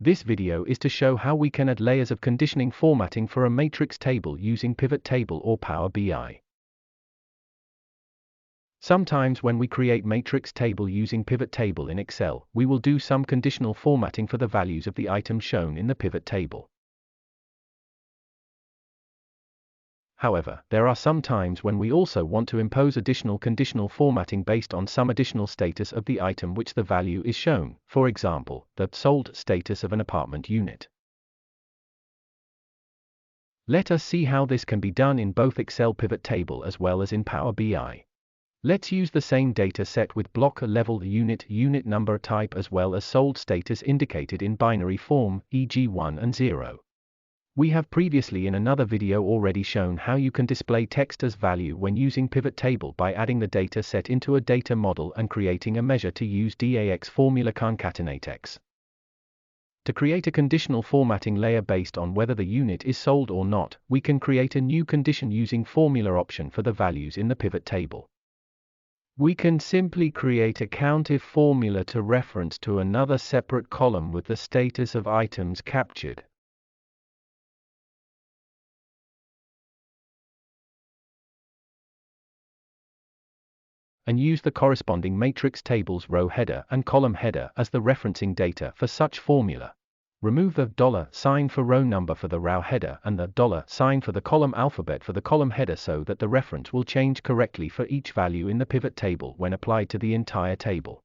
This video is to show how we can add layers of conditioning formatting for a matrix table using Pivot Table or Power BI. Sometimes when we create matrix table using Pivot Table in Excel, we will do some conditional formatting for the values of the items shown in the pivot table. However, there are some times when we also want to impose additional conditional formatting based on some additional status of the item which the value is shown, for example, the sold status of an apartment unit. Let us see how this can be done in both Excel Pivot Table as well as in Power BI. Let's use the same data set with block level unit number type as well as sold status indicated in binary form, e.g. 1 and 0. We have previously in another video already shown how you can display text as value when using Pivot Table by adding the data set into a data model and creating a measure to use DAX formula concatenatex. To create a conditional formatting layer based on whether the unit is sold or not, we can create a new condition using formula option for the values in the pivot table. We can simply create a COUNTIF formula to reference to another separate column with the status of items captured. And use the corresponding matrix table's row header and column header as the referencing data for such formula. Remove the $sign for row number for the row header and the $sign for the column alphabet for the column header so that the reference will change correctly for each value in the pivot table when applied to the entire table.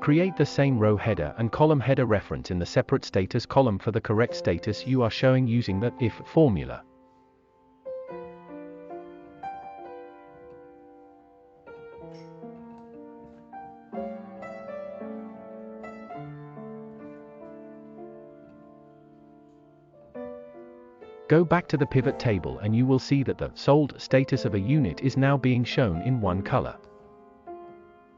Create the same row header and column header reference in the separate status column for the correct status you are showing using the IF formula. Go back to the pivot table and you will see that the sold status of a unit is now being shown in one color.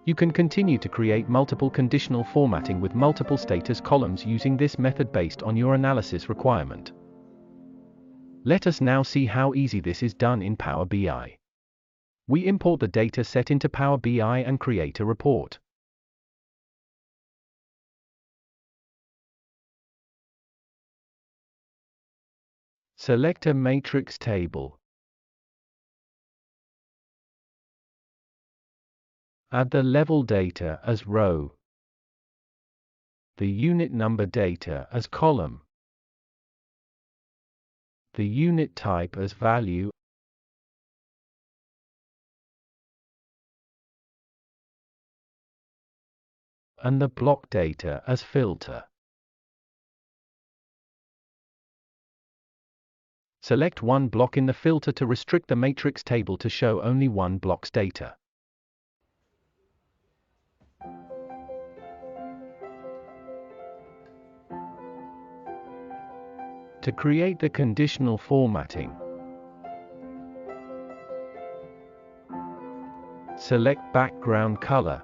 You can continue to create multiple conditional formatting with multiple status columns using this method based on your analysis requirement. Let us now see how easy this is done in Power BI. We import the data set into Power BI and create a report. Select a matrix table. Add the level data as row, the unit number data as column, the unit type as value, and the block data as filter. Select one block in the filter to restrict the matrix table to show only one block's data. To create the conditional formatting, select background color.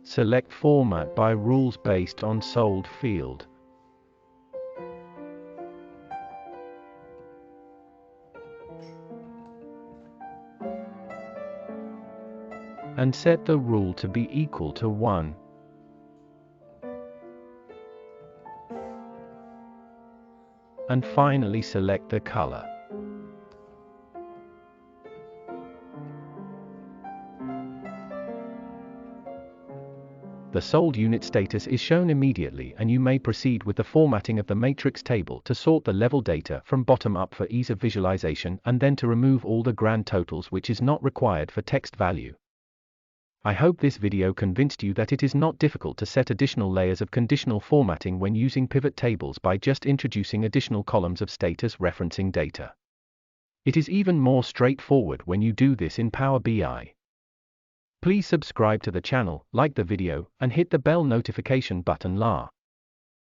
Select format by rules based on sold field. And set the rule to be equal to 1. And finally select the color. The sold unit status is shown immediately and you may proceed with the formatting of the matrix table to sort the level data from bottom up for ease of visualization and then to remove all the grand totals which is not required for text value. I hope this video convinced you that it is not difficult to set additional layers of conditional formatting when using pivot tables by just introducing additional columns of status referencing data. It is even more straightforward when you do this in Power BI. Please subscribe to the channel, like the video, and hit the bell notification button.